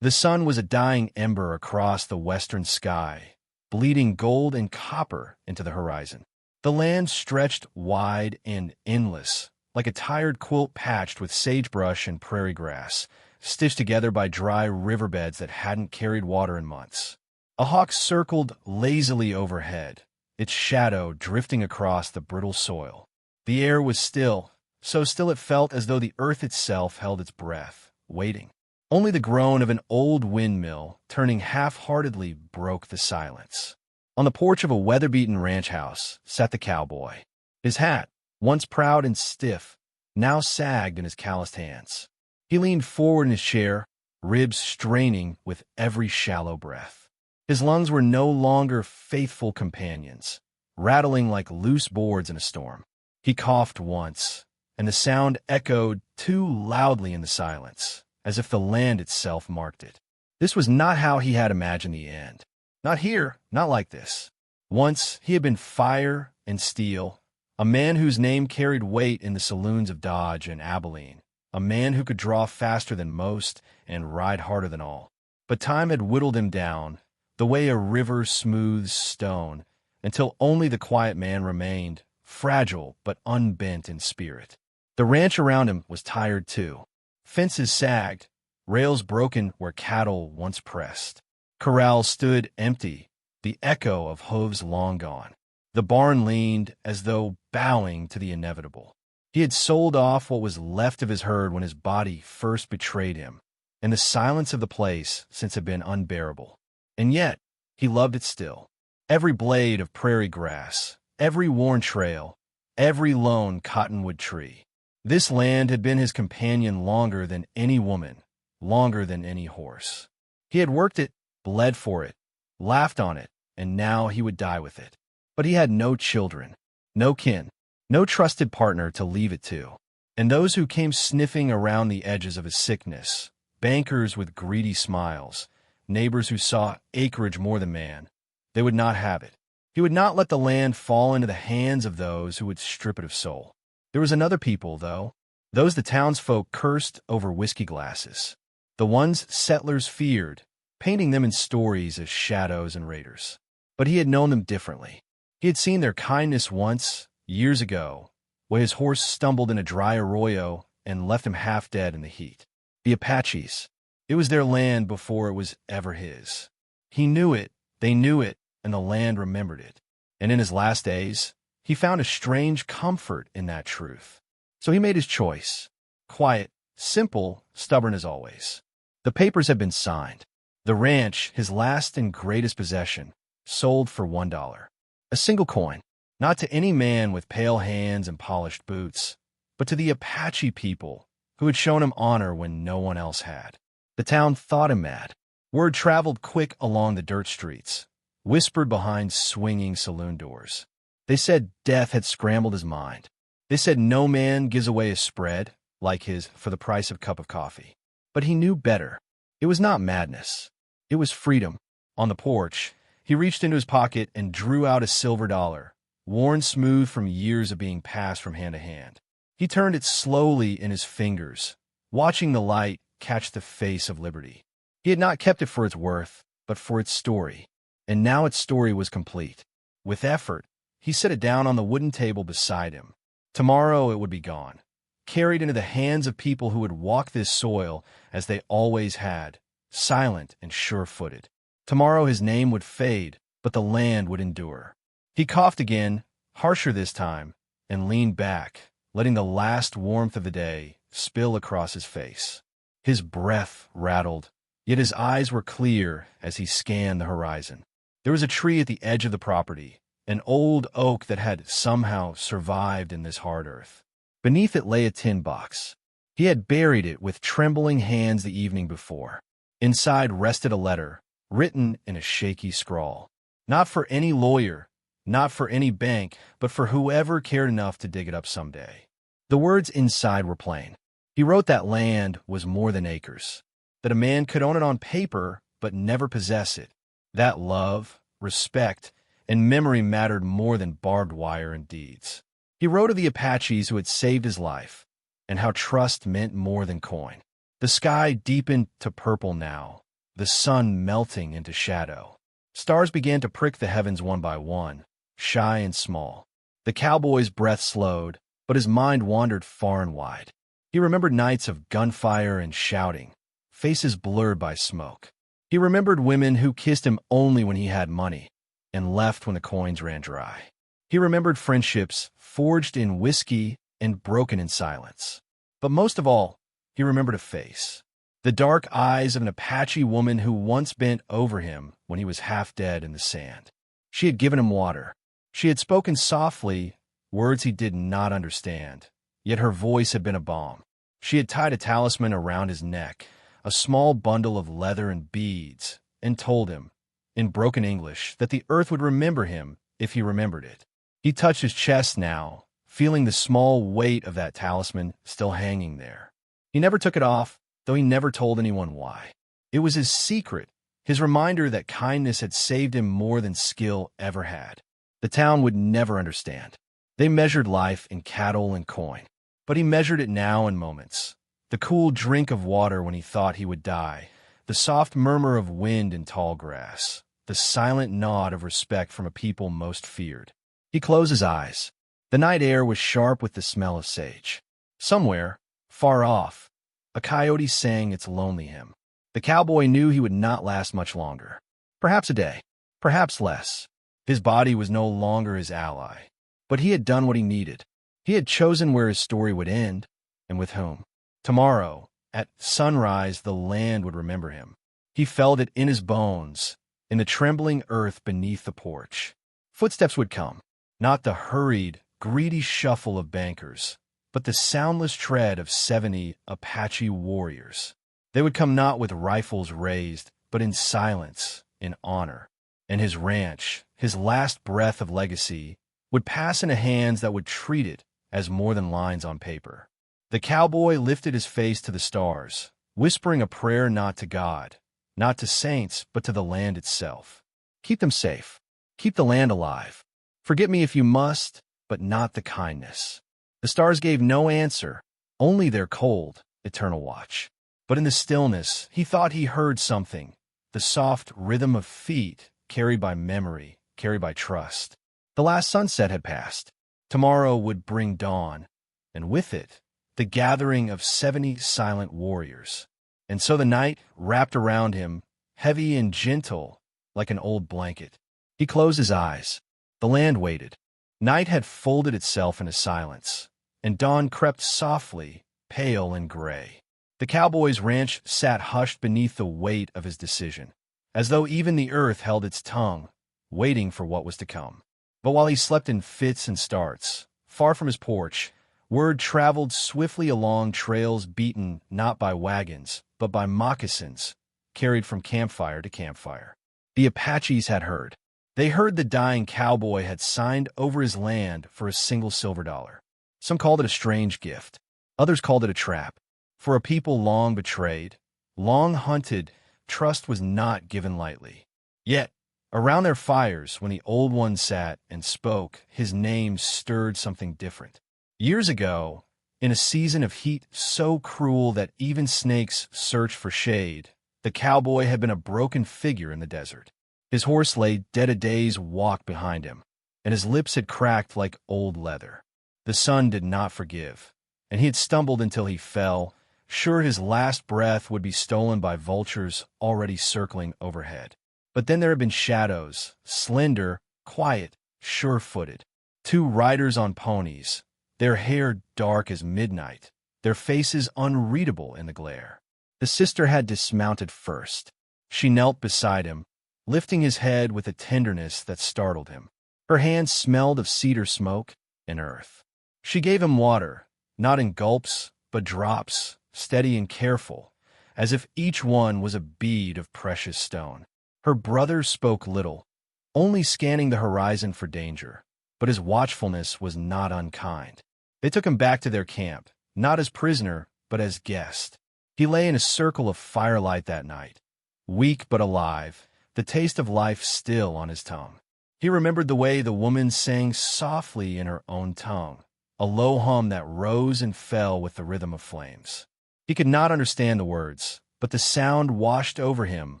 The sun was a dying ember across the western sky, bleeding gold and copper into the horizon. The land stretched wide and endless, like a tired quilt patched with sagebrush and prairie grass, stitched together by dry riverbeds that hadn't carried water in months. A hawk circled lazily overhead, its shadow drifting across the brittle soil. The air was still, so still it felt as though the earth itself held its breath, waiting. Only the groan of an old windmill, turning half-heartedly, broke the silence. On the porch of a weather-beaten ranch house sat the cowboy. His hat, once proud and stiff, now sagged in his calloused hands. He leaned forward in his chair, ribs straining with every shallow breath. His lungs were no longer faithful companions, rattling like loose boards in a storm. He coughed once, and the sound echoed too loudly in the silence, as if the land itself marked it. This was not how he had imagined the end. Not here, not like this. Once he had been fire and steel, a man whose name carried weight in the saloons of Dodge and Abilene, a man who could draw faster than most and ride harder than all. But time had whittled him down, the way a river smooths stone, until only the quiet man remained, fragile but unbent in spirit. The ranch around him was tired too. Fences sagged, rails broken where cattle once pressed. Corrals stood empty, the echo of hooves long gone. The barn leaned as though bowing to the inevitable. He had sold off what was left of his herd when his body first betrayed him, and the silence of the place since had been unbearable. And yet, he loved it still. Every blade of prairie grass, every worn trail, every lone cottonwood tree. This land had been his companion longer than any woman, longer than any horse. He had worked it, bled for it, laughed on it, and now he would die with it. But he had no children, no kin, no trusted partner to leave it to. And those who came sniffing around the edges of his sickness, bankers with greedy smiles, neighbors who saw acreage more than man, they would not have it. He would not let the land fall into the hands of those who would strip it of soul. There was another people, though, those the townsfolk cursed over whiskey glasses, the ones settlers feared, painting them in stories as shadows and raiders. But he had known them differently. He had seen their kindness once, years ago, when his horse stumbled in a dry arroyo and left him half dead in the heat. The Apaches. It was their land before it was ever his. He knew it, they knew it, and the land remembered it. And in his last days, he found a strange comfort in that truth. So he made his choice. Quiet, simple, stubborn as always. The papers had been signed. The ranch, his last and greatest possession, sold for $1. A single coin, not to any man with pale hands and polished boots, but to the Apache people who had shown him honor when no one else had. The town thought him mad. Word traveled quick along the dirt streets, whispered behind swinging saloon doors. They said death had scrambled his mind. They said no man gives away a spread, like his, for the price of a cup of coffee. But he knew better. It was not madness. It was freedom. On the porch, he reached into his pocket and drew out a silver dollar, worn smooth from years of being passed from hand to hand. He turned it slowly in his fingers, watching the light catch the face of liberty. He had not kept it for its worth, but for its story. And now its story was complete. With effort, he set it down on the wooden table beside him. Tomorrow it would be gone, carried into the hands of people who would walk this soil as they always had, silent and sure-footed. Tomorrow his name would fade, but the land would endure. He coughed again, harsher this time, and leaned back, letting the last warmth of the day spill across his face. His breath rattled, yet his eyes were clear as he scanned the horizon. There was a tree at the edge of the property, an old oak that had somehow survived in this hard earth. Beneath it lay a tin box. He had buried it with trembling hands the evening before. Inside rested a letter, written in a shaky scrawl. Not for any lawyer, not for any bank, but for whoever cared enough to dig it up someday. The words inside were plain. He wrote that land was more than acres, that a man could own it on paper but never possess it, that love, respect, and memory mattered more than barbed wire and deeds. He wrote of the Apaches who had saved his life, and how trust meant more than coin. The sky deepened to purple now, the sun melting into shadow. Stars began to prick the heavens one by one, shy and small. The cowboy's breath slowed, but his mind wandered far and wide. He remembered nights of gunfire and shouting, faces blurred by smoke. He remembered women who kissed him only when he had money and left when the coins ran dry. He remembered friendships forged in whiskey and broken in silence. But most of all, he remembered a face. The dark eyes of an Apache woman who once bent over him when he was half dead in the sand. She had given him water. She had spoken softly, words he did not understand, yet her voice had been a balm. She had tied a talisman around his neck, a small bundle of leather and beads, and told him, in broken English, that the earth would remember him if he remembered it. He touched his chest now, feeling the small weight of that talisman still hanging there. He never took it off, though he never told anyone why. It was his secret, his reminder that kindness had saved him more than skill ever had. The town would never understand. They measured life in cattle and coin, but he measured it now in moments. The cool drink of water when he thought he would die, the soft murmur of wind in tall grass, the silent nod of respect from a people most feared. He closed his eyes. The night air was sharp with the smell of sage. Somewhere, far off, a coyote sang its lonely hymn. The cowboy knew he would not last much longer. Perhaps a day, perhaps less. His body was no longer his ally, but he had done what he needed. He had chosen where his story would end, and with whom. Tomorrow, at sunrise, the land would remember him. He felt it in his bones, in the trembling earth beneath the porch. Footsteps would come, not the hurried, greedy shuffle of bankers, but the soundless tread of 70 Apache warriors. They would come not with rifles raised, but in silence, in honor. And his ranch, his last breath of legacy, would pass into hands that would treat it as more than lines on paper. The cowboy lifted his face to the stars, whispering a prayer not to God, not to saints, but to the land itself. Keep them safe. Keep the land alive. Forget me if you must, but not the kindness. The stars gave no answer, only their cold, eternal watch. But in the stillness, he thought he heard something, the soft rhythm of feet carried by memory, carried by trust. The last sunset had passed. Tomorrow would bring dawn, and with it, the gathering of 70 silent warriors. And so the night wrapped around him, heavy and gentle, like an old blanket. He closed his eyes. The land waited. Night had folded itself into silence, and dawn crept softly, pale and gray. The cowboy's ranch sat hushed beneath the weight of his decision, as though even the earth held its tongue, waiting for what was to come. But while he slept in fits and starts, far from his porch, word traveled swiftly along trails beaten not by wagons, but by moccasins, carried from campfire to campfire. The Apaches had heard. They heard the dying cowboy had signed over his land for a single silver dollar. Some called it a strange gift. Others called it a trap. For a people long betrayed, long hunted, trust was not given lightly. Yet, around their fires, when the old one sat and spoke, his name stirred something different. Years ago, in a season of heat so cruel that even snakes searched for shade, the cowboy had been a broken figure in the desert. His horse lay dead a day's walk behind him, and his lips had cracked like old leather. The sun did not forgive, and he had stumbled until he fell, sure his last breath would be stolen by vultures already circling overhead. But then there had been shadows, slender, quiet, sure-footed. 2 riders on ponies, their hair dark as midnight, their faces unreadable in the glare. The sister had dismounted first. She knelt beside him, lifting his head with a tenderness that startled him. Her hands smelled of cedar smoke and earth. She gave him water, not in gulps, but drops, steady and careful, as if each one was a bead of precious stone. Her brother spoke little, only scanning the horizon for danger, but his watchfulness was not unkind. They took him back to their camp, not as prisoner, but as guest. He lay in a circle of firelight that night, weak but alive, the taste of life still on his tongue. He remembered the way the woman sang softly in her own tongue, a low hum that rose and fell with the rhythm of flames. He could not understand the words, but the sound washed over him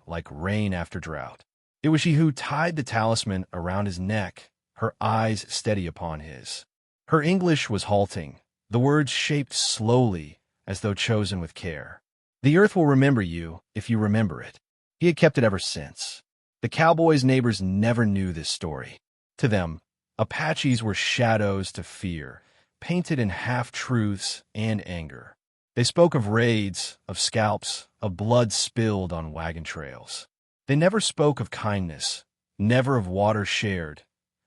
like rain after drought. It was she who tied the talisman around his neck, her eyes steady upon his. Her English was halting, the words shaped slowly as though chosen with care. The earth will remember you if you remember it. He had kept it ever since. The cowboy's neighbors never knew this story. To them, Apaches were shadows to fear, painted in half-truths and anger. They spoke of raids, of scalps, of blood spilled on wagon trails. They never spoke of kindness, never of water shared,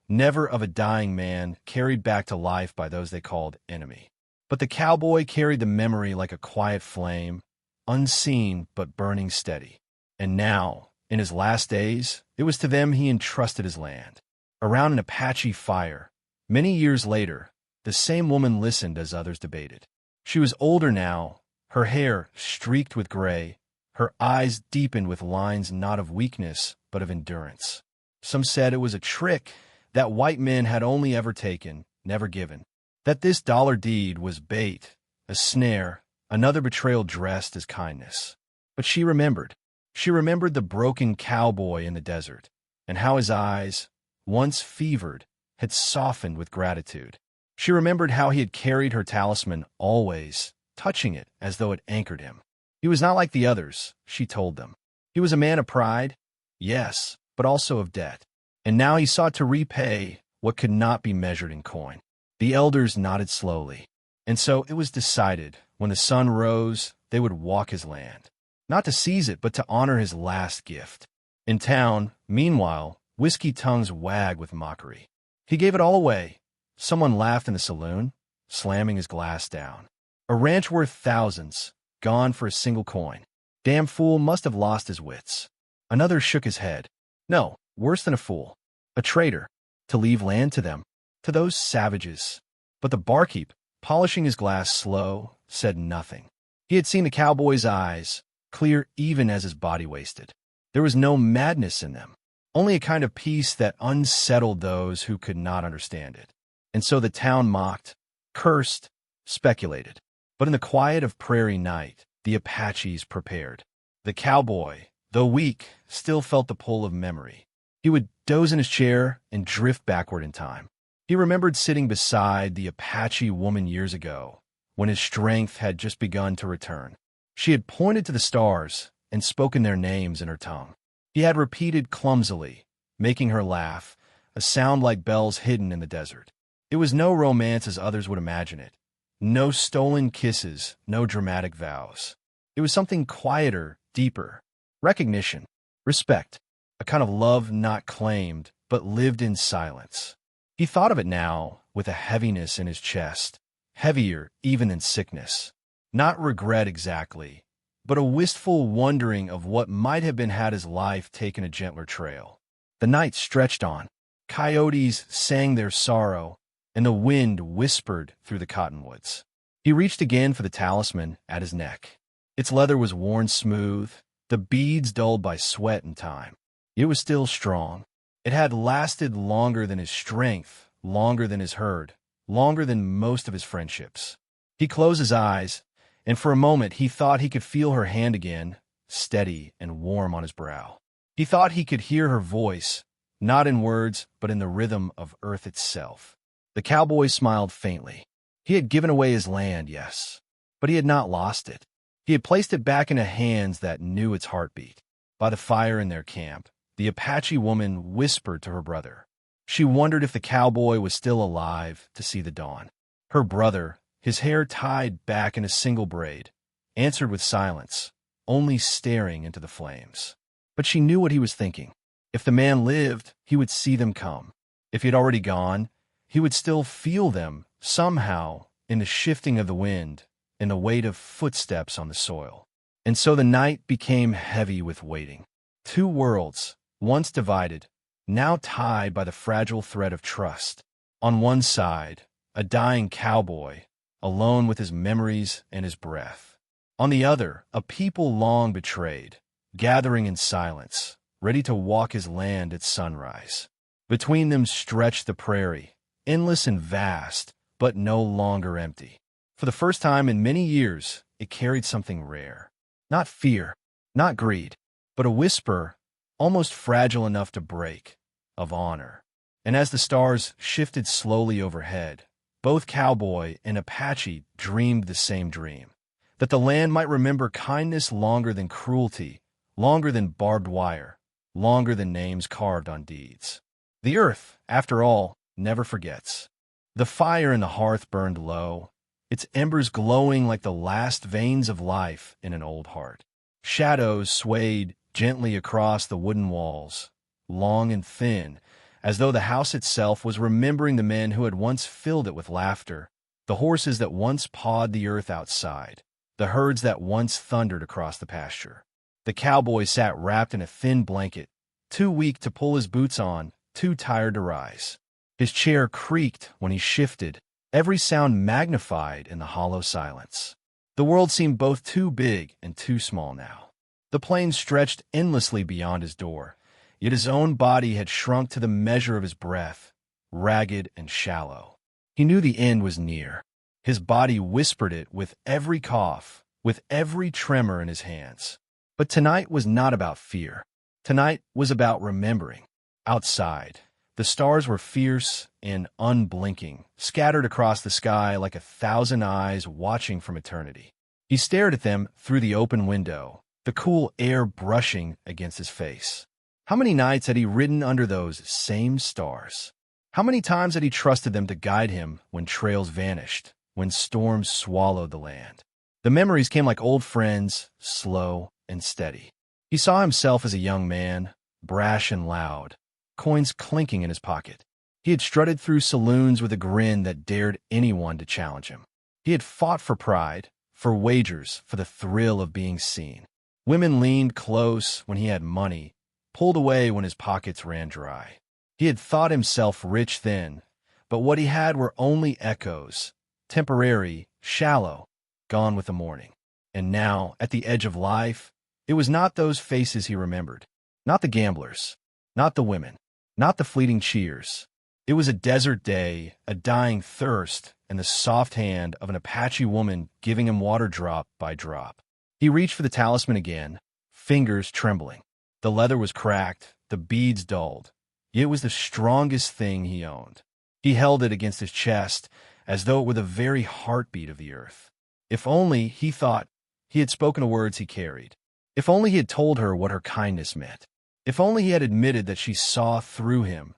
never of a dying man carried back to life by those they called enemy. But the cowboy carried the memory like a quiet flame, unseen but burning steady. And now, in his last days, it was to them he entrusted his land. Around an Apache fire, many years later, the same woman listened as others debated. She was older now, her hair streaked with gray, her eyes deepened with lines not of weakness but of endurance. Some said it was a trick that white men had only ever taken, never given, that this dollar deed was bait, a snare, another betrayal dressed as kindness. But she remembered. She remembered the broken cowboy in the desert, and how his eyes, once fevered, had softened with gratitude. She remembered how he had carried her talisman always, touching it as though it anchored him. He was not like the others, she told them. He was a man of pride, yes, but also of debt. And now he sought to repay what could not be measured in coin. The elders nodded slowly. And so it was decided, when the sun rose, they would walk his land. Not to seize it, but to honor his last gift. In town, meanwhile, whiskey tongues wagged with mockery. He gave it all away. Someone laughed in the saloon, slamming his glass down. A ranch worth thousands, gone for a single coin. Damn fool must have lost his wits. Another shook his head. No, worse than a fool. A traitor. To leave land to them. To those savages. But the barkeep, polishing his glass slow, said nothing. He had seen the cowboy's eyes, clear even as his body wasted. There was no madness in them, only a kind of peace that unsettled those who could not understand it. And so the town mocked, cursed, speculated. But in the quiet of prairie night, the Apaches prepared. The cowboy, though weak, still felt the pull of memory. He would doze in his chair and drift backward in time. He remembered sitting beside the Apache woman years ago, when his strength had just begun to return. She had pointed to the stars and spoken their names in her tongue. He had repeated clumsily, making her laugh, a sound like bells hidden in the desert. It was no romance as others would imagine it. No stolen kisses, no dramatic vows. It was something quieter, deeper. Recognition, respect, a kind of love not claimed, but lived in silence. He thought of it now with a heaviness in his chest, heavier even than sickness. Not regret exactly, but a wistful wondering of what might have been had his life taken a gentler trail. The night stretched on. Coyotes sang their sorrow, and the wind whispered through the cottonwoods. He reached again for the talisman at his neck. Its leather was worn smooth, the beads dulled by sweat and time. It was still strong. It had lasted longer than his strength, longer than his herd, longer than most of his friendships. He closed his eyes, and for a moment he thought he could feel her hand again, steady and warm on his brow. He thought he could hear her voice, not in words, but in the rhythm of earth itself. The cowboy smiled faintly. He had given away his land, yes, but he had not lost it. He had placed it back into hands that knew its heartbeat. By the fire in their camp, the Apache woman whispered to her brother. She wondered if the cowboy was still alive to see the dawn. Her brother, his hair tied back in a single braid, answered with silence, only staring into the flames. But she knew what he was thinking. If the man lived, he would see them come. If he had already gone, he would still feel them, somehow, in the shifting of the wind, in the weight of footsteps on the soil. And so the night became heavy with waiting. Two worlds, once divided, now tied by the fragile thread of trust. On one side, a dying cowboy, alone with his memories and his breath. On the other, a people long betrayed, gathering in silence, ready to walk his land at sunrise. Between them stretched the prairie, endless and vast, but no longer empty. For the first time in many years, it carried something rare. Not fear, Not greed, but a whisper, almost fragile enough to break, of honor. And as the stars shifted slowly overhead, both cowboy and Apache dreamed the same dream, that the land might remember kindness longer than cruelty, longer than barbed wire, longer than names carved on deeds. The earth, after all, never forgets. The fire in the hearth burned low, its embers glowing like the last veins of life in an old heart. Shadows swayed gently across the wooden walls, long and thin, as though the house itself was remembering the men who had once filled it with laughter, the horses that once pawed the earth outside, the herds that once thundered across the pasture. The cowboy sat wrapped in a thin blanket, too weak to pull his boots on, too tired to rise. His chair creaked when he shifted, every sound magnified in the hollow silence. The world seemed both too big and too small now. The plain stretched endlessly beyond his door, yet his own body had shrunk to the measure of his breath, ragged and shallow. He knew the end was near. His body whispered it with every cough, with every tremor in his hands. But tonight was not about fear. Tonight was about remembering. Outside, the stars were fierce and unblinking, scattered across the sky like 1,000 eyes watching from eternity. He stared at them through the open window, the cool air brushing against his face. How many nights had he ridden under those same stars? How many times had he trusted them to guide him when trails vanished, when storms swallowed the land? The memories came like old friends, slow and steady. He saw himself as a young man, brash and loud, coins clinking in his pocket. He had strutted through saloons with a grin that dared anyone to challenge him. He had fought for pride, for wagers, for the thrill of being seen. Women leaned close when he had money, pulled away when his pockets ran dry. He had thought himself rich then, but what he had were only echoes, temporary, shallow, gone with the morning. And now, at the edge of life, it was not those faces he remembered, not the gamblers, not the women, not the fleeting cheers. It was a desert day, a dying thirst, and the soft hand of an Apache woman giving him water drop by drop. He reached for the talisman again, fingers trembling. The leather was cracked, the beads dulled. Yet it was the strongest thing he owned. He held it against his chest, as though it were the very heartbeat of the earth. If only, he thought, he had spoken the words he carried. If only he had told her what her kindness meant. If only he had admitted that she saw through him,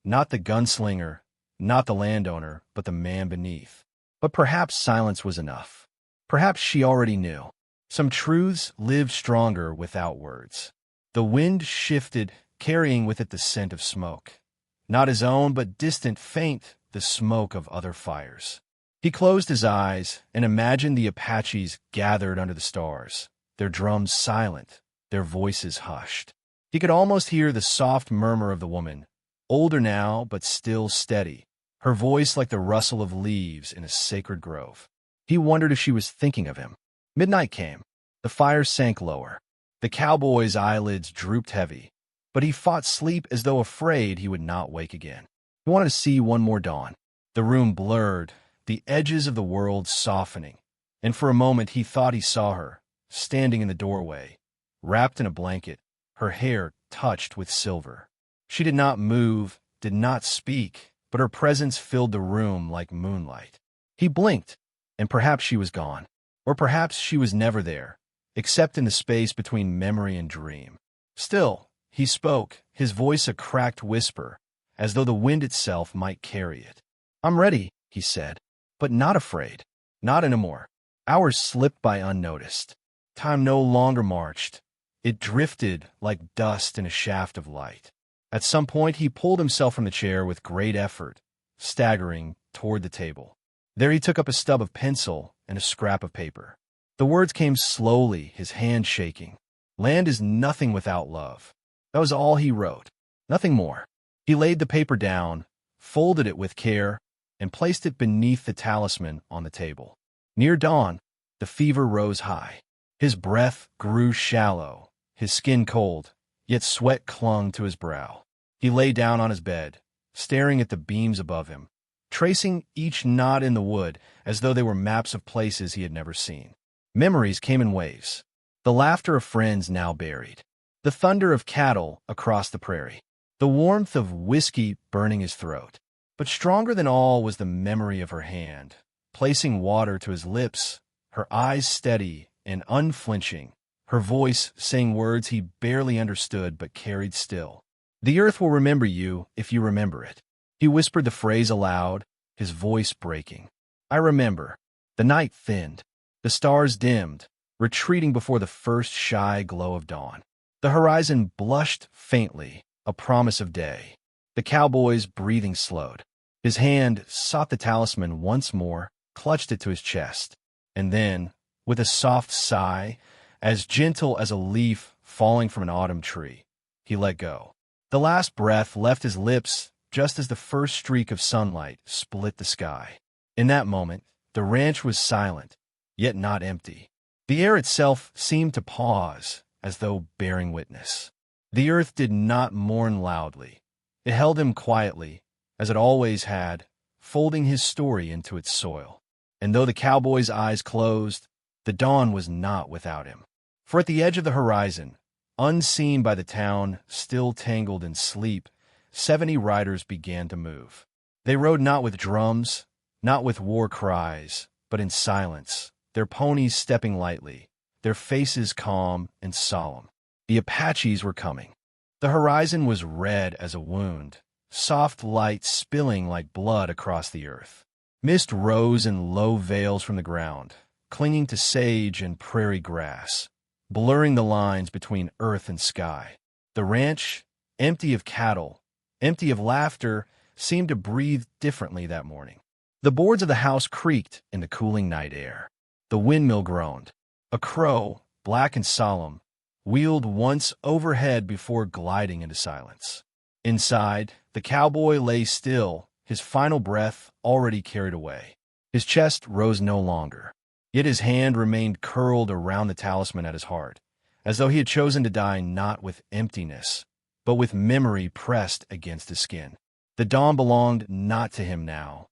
not the gunslinger, not the landowner, but the man beneath. But perhaps silence was enough. Perhaps she already knew. Some truths lived stronger without words. The wind shifted, carrying with it the scent of smoke. Not his own, but distant, faint, the smoke of other fires. He closed his eyes and imagined the Apaches gathered under the stars, their drums silent, their voices hushed. He could almost hear the soft murmur of the woman, older now but still steady, her voice like the rustle of leaves in a sacred grove. He wondered if she was thinking of him. Midnight came. The fire sank lower. The cowboy's eyelids drooped heavy, but he fought sleep as though afraid he would not wake again. He wanted to see one more dawn. The room blurred, the edges of the world softening, and for a moment he thought he saw her, standing in the doorway, wrapped in a blanket, her hair touched with silver. She did not move, did not speak, but her presence filled the room like moonlight. He blinked, and perhaps she was gone, or perhaps she was never there, except in the space between memory and dream. Still, he spoke, his voice a cracked whisper, as though the wind itself might carry it. "I'm ready," he said, "but not afraid. Not anymore." Hours slipped by unnoticed. Time no longer marched. It drifted like dust in a shaft of light. At some point, he pulled himself from the chair with great effort, staggering toward the table. There he took up a stub of pencil and a scrap of paper. The words came slowly, his hand shaking. "Land is nothing without love." That was all he wrote, nothing more. He laid the paper down, folded it with care, and placed it beneath the talisman on the table. Near dawn, the fever rose high. His breath grew shallow, his skin cold, yet sweat clung to his brow. He lay down on his bed, staring at the beams above him, tracing each knot in the wood as though they were maps of places he had never seen. Memories came in waves. The laughter of friends now buried. The thunder of cattle across the prairie. The warmth of whiskey burning his throat. But stronger than all was the memory of her hand, placing water to his lips, her eyes steady and unflinching, her voice saying words he barely understood but carried still. "The earth will remember you if you remember it." He whispered the phrase aloud, his voice breaking. "I remember." The night thinned. The stars dimmed, retreating before the first shy glow of dawn. The horizon blushed faintly, a promise of day. The cowboy's breathing slowed. His hand sought the talisman once more, clutched it to his chest, and then, with a soft sigh, as gentle as a leaf falling from an autumn tree, he let go. The last breath left his lips just as the first streak of sunlight split the sky. In that moment, the ranch was silent, yet not empty. The air itself seemed to pause, as though bearing witness. The earth did not mourn loudly. It held him quietly, as it always had, folding his story into its soil. And though the cowboy's eyes closed, the dawn was not without him. For at the edge of the horizon, unseen by the town, still tangled in sleep, 70 riders began to move. They rode not with drums, not with war cries, but in silence, their ponies stepping lightly, their faces calm and solemn. The Apaches were coming. The horizon was red as a wound, soft light spilling like blood across the earth. Mist rose in low veils from the ground, clinging to sage and prairie grass, blurring the lines between earth and sky. The ranch, empty of cattle, empty of laughter, seemed to breathe differently that morning. The boards of the house creaked in the cooling night air. The windmill groaned. A crow, black and solemn, wheeled once overhead before gliding into silence. Inside, the cowboy lay still, his final breath already carried away. His chest rose no longer, yet his hand remained curled around the talisman at his heart, as though he had chosen to die not with emptiness, but with memory pressed against his skin. The dawn belonged not to him now,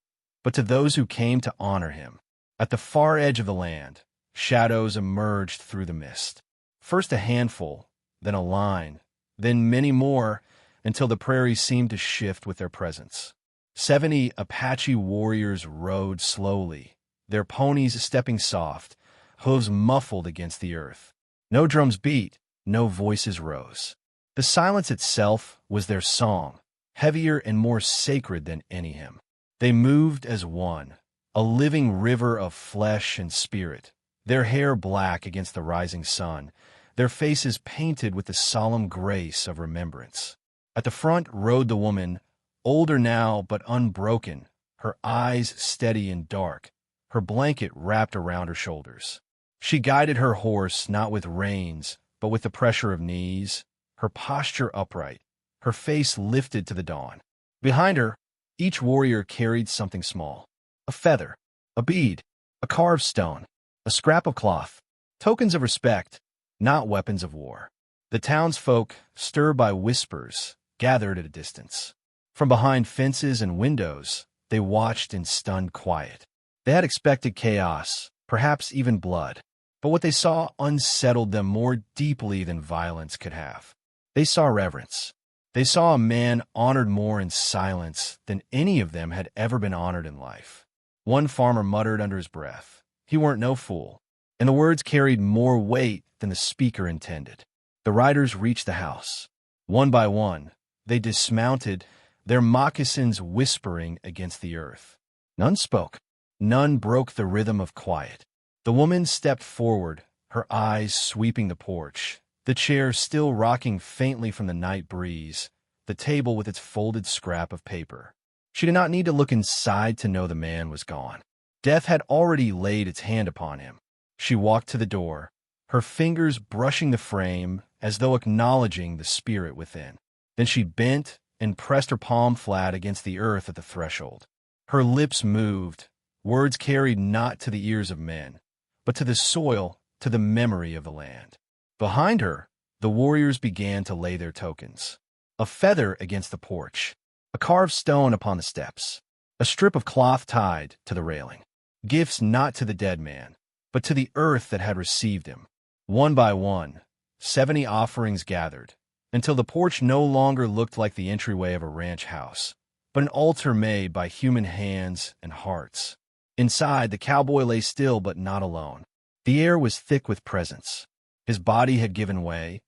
but to those who came to honor him. At the far edge of the land, shadows emerged through the mist. First a handful, then a line, then many more, until the prairie seemed to shift with their presence. 70 Apache warriors rode slowly, their ponies stepping soft, hooves muffled against the earth. No drums beat, no voices rose. The silence itself was their song, heavier and more sacred than any hymn. They moved as one, a living river of flesh and spirit, their hair black against the rising sun, their faces painted with the solemn grace of remembrance. At the front rode the woman, older now but unbroken, her eyes steady and dark, her blanket wrapped around her shoulders. She guided her horse not with reins, but with the pressure of knees, her posture upright, her face lifted to the dawn. Behind her, each warrior carried something small. A feather, a bead, a carved stone, a scrap of cloth, tokens of respect, not weapons of war. The townsfolk, stirred by whispers, gathered at a distance. From behind fences and windows, they watched in stunned quiet. They had expected chaos, perhaps even blood, but what they saw unsettled them more deeply than violence could have. They saw reverence. They saw a man honored more in silence than any of them had ever been honored in life. One farmer muttered under his breath, "He weren't no fool," and the words carried more weight than the speaker intended. The riders reached the house. One by one, they dismounted, their moccasins whispering against the earth. None spoke. None broke the rhythm of quiet. The woman stepped forward, her eyes sweeping the porch, the chair still rocking faintly from the night breeze, the table with its folded scrap of paper. She did not need to look inside to know the man was gone. Death had already laid its hand upon him. She walked to the door, her fingers brushing the frame as though acknowledging the spirit within. Then she bent and pressed her palm flat against the earth at the threshold. Her lips moved, words carried not to the ears of men, but to the soil, to the memory of the land. Behind her, the warriors began to lay their tokens. A feather against the porch, a carved stone upon the steps, a strip of cloth tied to the railing. Gifts not to the dead man, but to the earth that had received him. One by one, 70 offerings gathered, until the porch no longer looked like the entryway of a ranch house, but an altar made by human hands and hearts. Inside, the cowboy lay still but not alone. The air was thick with presence. His body had given way,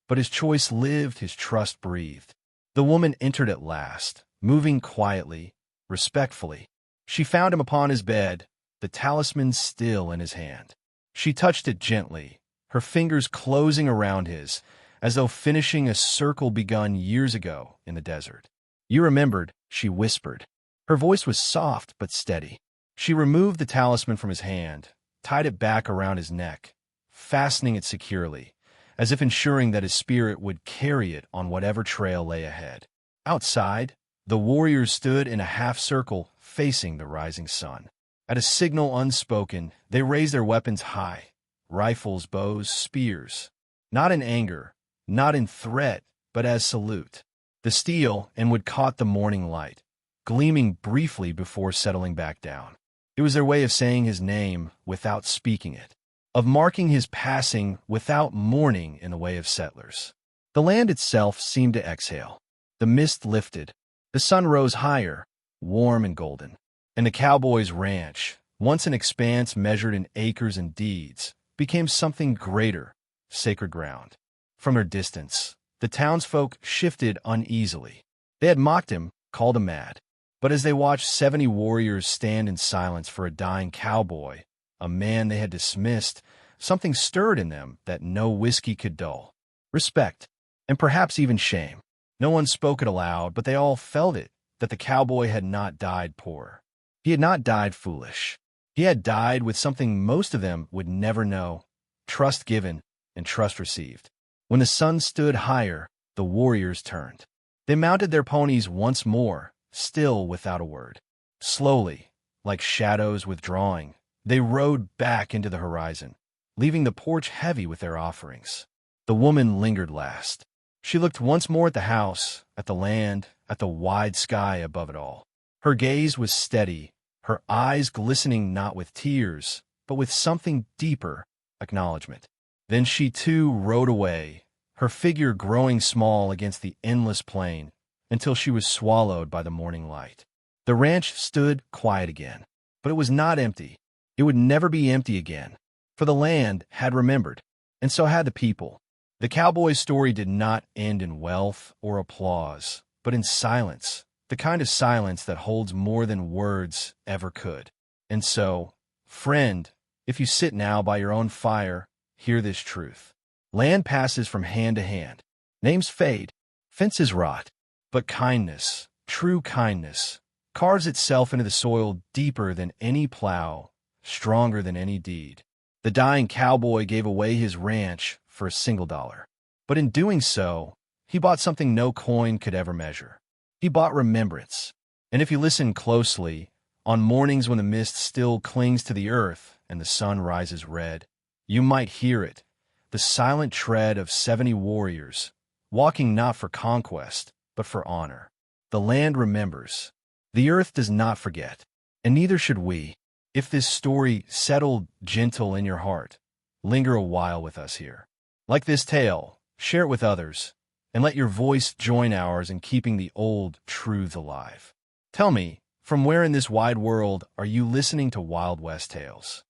but his choice lived, his trust breathed. The woman entered at last, moving quietly, respectfully. She found him upon his bed, the talisman still in his hand. She touched it gently, her fingers closing around his, as though finishing a circle begun years ago in the desert. "You remembered," she whispered. Her voice was soft but steady. She removed the talisman from his hand, tied it back around his neck, fastening it securely, as if ensuring that his spirit would carry it on whatever trail lay ahead. Outside, the warriors stood in a half-circle facing the rising sun. At a signal unspoken, they raised their weapons high, rifles, bows, spears, not in anger, not in threat, but as salute. The steel and wood caught the morning light, gleaming briefly before settling back down. It was their way of saying his name without speaking it, of marking his passing without mourning in the way of settlers. The land itself seemed to exhale. The mist lifted. The sun rose higher, warm and golden. And the cowboy's ranch, once an expanse measured in acres and deeds, became something greater, sacred ground. From their distance, the townsfolk shifted uneasily. They had mocked him, called him mad. But as they watched 70 warriors stand in silence for a dying cowboy, a man they had dismissed, something stirred in them that no whiskey could dull. Respect, and perhaps even shame. No one spoke it aloud, but they all felt it, that the cowboy had not died poor. He had not died foolish. He had died with something most of them would never know: trust given and trust received. When the sun stood higher, the warriors turned. They mounted their ponies once more, still without a word. Slowly, like shadows withdrawing, they rode back into the horizon, leaving the porch heavy with their offerings. The woman lingered last. She looked once more at the house, at the land, at the wide sky above it all. Her gaze was steady, her eyes glistening not with tears, but with something deeper, acknowledgement. Then she too rode away, her figure growing small against the endless plain, until she was swallowed by the morning light. The ranch stood quiet again, but it was not empty. It would never be empty again, for the land had remembered, and so had the people. The cowboy's story did not end in wealth or applause, but in silence, the kind of silence that holds more than words ever could. And so, friend, if you sit now by your own fire, hear this truth. Land passes from hand to hand. Names fade, fences rot, but kindness, true kindness, carves itself into the soil deeper than any plow, stronger than any deed. The dying cowboy gave away his ranch for $1, but in doing so, he bought something no coin could ever measure. He bought remembrance. And if you listen closely, on mornings when the mist still clings to the earth and the sun rises red, you might hear it, the silent tread of 70 warriors, walking not for conquest, but for honor. The land remembers. The earth does not forget, and neither should we. If this story settled gentle in your heart, linger a while with us here. Like this tale, share it with others, and let your voice join ours in keeping the old truths alive. Tell me, from where in this wide world are you listening to Wild West tales?